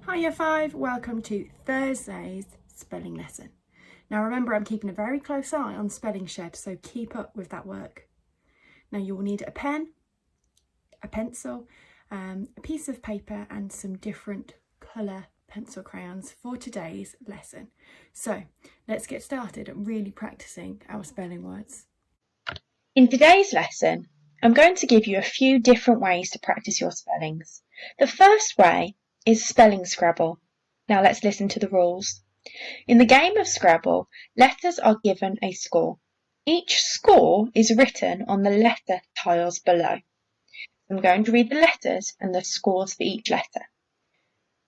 Hi Year 5, welcome to Thursday's spelling lesson. Now remember, I'm keeping a very close eye on Spelling Shed, so keep up with that work. Now you will need a pen, a pencil, a piece of paper and some different colour pencil crayons for today's lesson. So let's get started at really practicing our spelling words. In today's lesson, I'm going to give you a few different ways to practice your spellings. The first way is spelling Scrabble. Now let's listen to the rules. In the game of Scrabble, letters are given a score. Each score is written on the letter tiles below. I'm going to read the letters and the scores for each letter.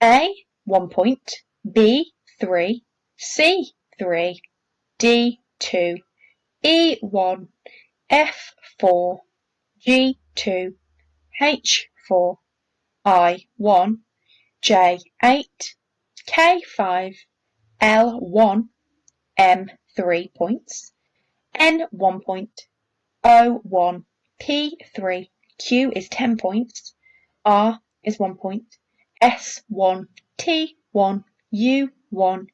A, 1 point, B, 3, C, 3, D, 2, E, 1, F, 4, G, 2, H, 4, I, 1, J, 8, K, 5, L, 1, M, 3 points, N, 1 point, O, 1, P, 3, Q is 10 points, R is 1 point, S, 1, T, 1, U, 1,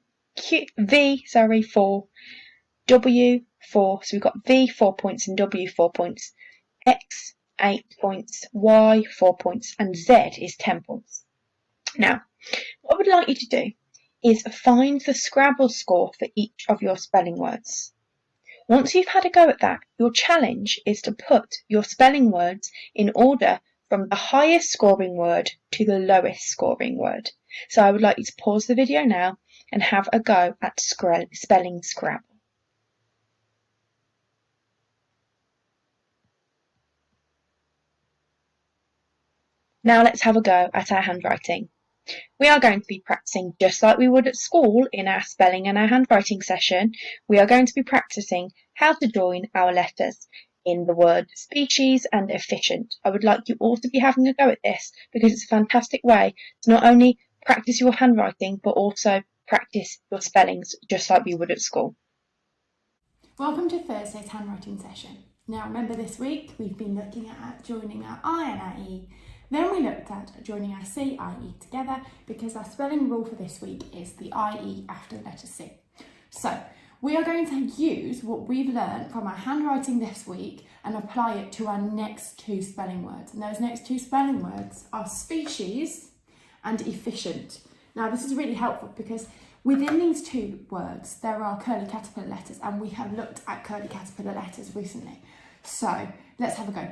V, 4, W, 4, so we've got V 4 points and W 4 points, X 8 points, Y 4 points, and Z is 10 points. Now, what I would like you to do is find the Scrabble score for each of your spelling words. Once you've had a go at that, your challenge is to put your spelling words in order from the highest scoring word to the lowest scoring word. So I would like you to pause the video now and have a go at spelling Scrabble. Now let's have a go at our handwriting. We are going to be practicing just like we would at school in our spelling and our handwriting session. We are going to be practicing how to join our letters in the word species and efficient. I would like you all to be having a go at this because it's a fantastic way to not only practice your handwriting but also practice your spellings just like we would at school. Welcome to Thursday's handwriting session. Now remember, this week we've been looking at joining our I and our E. Then we looked at joining our C, I, E together because our spelling rule for this week is the I, E after the letter C. So we are going to use what we've learned from our handwriting this week and apply it to our next two spelling words. And those next two spelling words are species and efficient. Now this is really helpful because within these two words there are curly caterpillar letters, and we have looked at curly caterpillar letters recently. So let's have a go.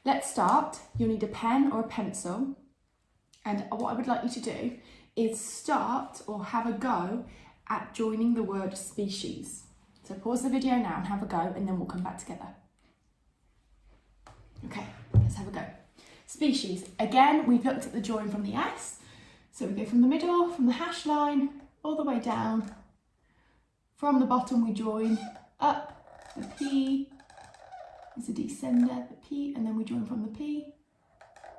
Let's start. You'll need a pen or a pencil, and what I would like you to do is start or have a go at joining the word species. So pause the video now and have a go, and then we'll come back together. Okay, let's have a go. Species. Again, we've looked at the join from the S. So we go from the middle, from the hash line, all the way down. From the bottom we join up, the P is a descender, the P, and then we join from the P,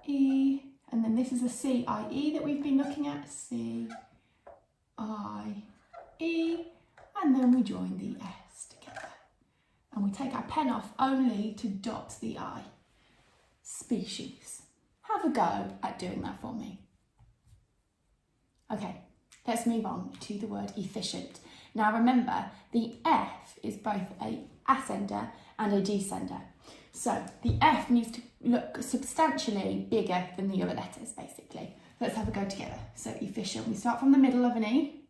E, and then this is a C, I, E that we've been looking at, C, I, E, and then we join the S together. And we take our pen off only to dot the I. Species. Have a go at doing that for me. Okay, let's move on to the word efficient. Now remember, the F is both a ascender and a descender. So the F needs to look substantially bigger than the other letters, basically. Let's have a go together. So efficient, we start from the middle of an E,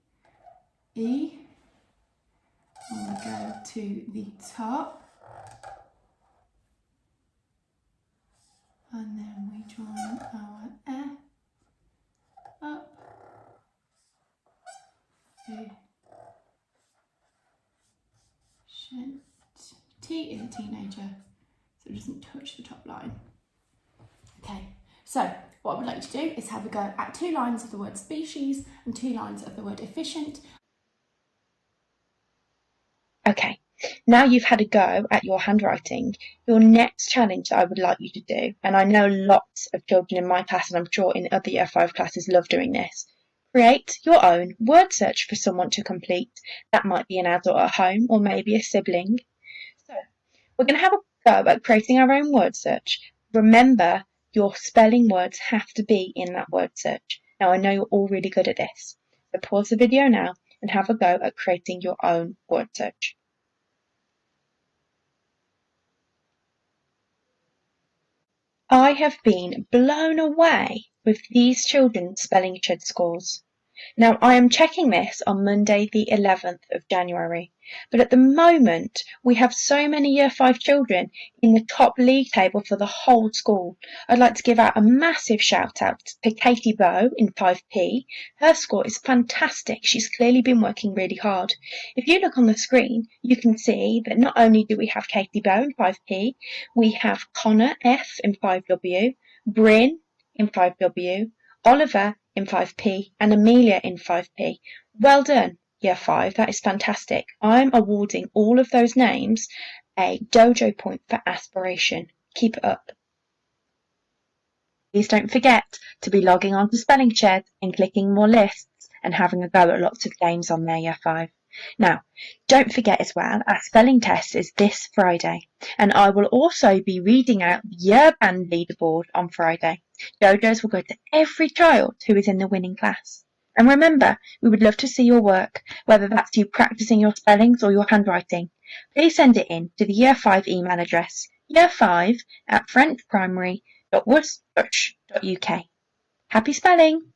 E, and we go to the top, and then we join our F up, efficient. T is a teenager, so it doesn't touch the top line. Okay, so what I would like you to do is have a go at 2 lines of the word species and 2 lines of the word efficient. Okay, now you've had a go at your handwriting, your next challenge that I would like you to do, and I know lots of children in my class and I'm sure in other Year 5 classes love doing this, create your own word search for someone to complete. That might be an adult at home or maybe a sibling. So we're going to have a go at creating our own word search. Remember, your spelling words have to be in that word search. Now I know you're all really good at this, so pause the video now and have a go at creating your own word search. I have been blown away with these children's spelling shed scores. Now, I am checking this on Monday the 11th of January, but at the moment we have so many Year 5 children in the top league table for the whole school. I'd like to give out a massive shout out to Katie Bow in 5P. Her score is fantastic. She's clearly been working really hard. If you look on the screen, you can see that not only do we have Katie Bow in 5P, we have Connor F in 5W, Bryn in 5W, Oliver in 5P and Amelia in 5P. Well done, Year 5, that is fantastic. I'm awarding all of those names a dojo point for aspiration. Keep it up. Please don't forget to be logging on to Spelling Shed and clicking more lists and having a go at lots of games on there, Year 5. Now, don't forget as well, our spelling test is this Friday, and I will also be reading out the Year Band leaderboard on Friday. Dojos will go to every child who is in the winning class. And remember, we would love to see your work, whether that's you practicing your spellings or your handwriting. Please send it in to the Year 5 email address, year5@frenchprimary.worcester.uk. Happy spelling!